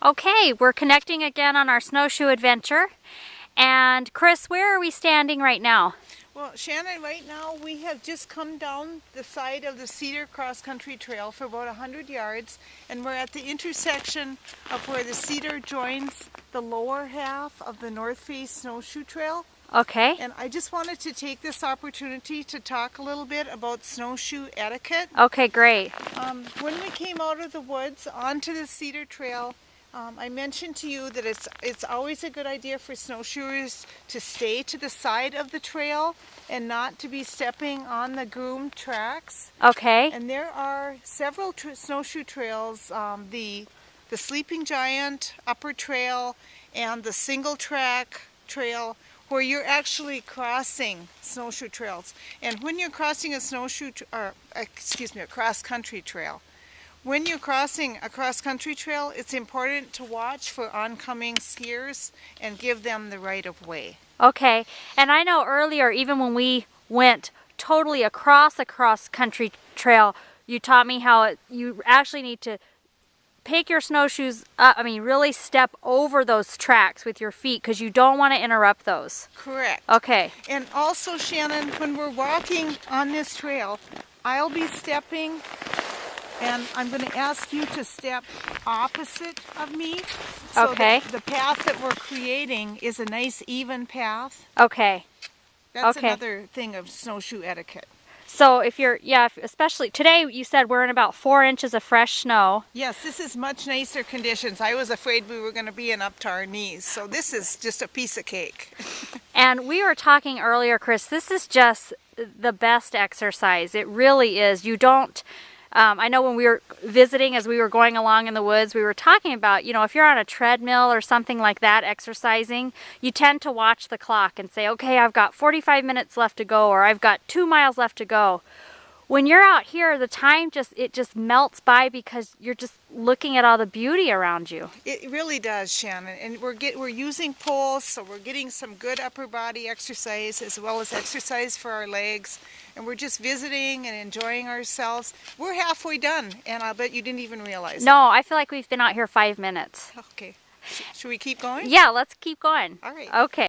Okay, we're connecting again on our snowshoe adventure. And Chris, where are we standing right now? Well, Shannon, right now we have just come down the side of the Cedar Cross Country Trail for about 100 yards, and we're at the intersection of where the Cedar joins the lower half of the Northface Snowshoe Trail. Okay. And I just wanted to take this opportunity to talk a little bit about snowshoe etiquette. Okay, great. When we came out of the woods onto the Cedar Trail, I mentioned to you that it's always a good idea for snowshoers to stay to the side of the trail and not to be stepping on the groomed tracks. Okay. And there are several snowshoe trails, the Sleeping Giant Upper Trail and the Single Track Trail, where you're actually crossing snowshoe trails. And when you're crossing a a cross-country trail, when you're crossing a cross-country trail, it's important to watch for oncoming skiers and give them the right of way. Okay, and I know earlier, even when we went totally across a cross-country trail, you taught me how you actually need to pick your snowshoes up, really step over those tracks with your feet because you don't want to interrupt those. Correct. Okay. And also, Shannon, when we're walking on this trail, I'll be stepping, and I'm going to ask you to step opposite of me. So Okay. the path that we're creating is a nice even path. Okay. That's Okay. another thing of snowshoe etiquette. So especially today you said we're in about 4 inches of fresh snow. Yes, this is much nicer conditions. I was afraid we were going to be in up to our knees, so this is just a piece of cake. And we were talking earlier, Chris, this is just the best exercise. It really is. You don't, I know when we were visiting as we were going along in the woods, we were talking about, if you're on a treadmill or something like that exercising, you tend to watch the clock and say, okay, I've got 45 minutes left to go, or I've got 2 miles left to go. When you're out here, the time just melts by because you're just looking at all the beauty around you. It really does, Shannon. And we're using poles, so we're getting some good upper body exercise as well as exercise for our legs. And we're just visiting and enjoying ourselves. We're halfway done, and I'll bet you didn't even realize it. No, I feel like we've been out here 5 minutes. Okay. Should we keep going? Yeah, let's keep going. All right. Okay.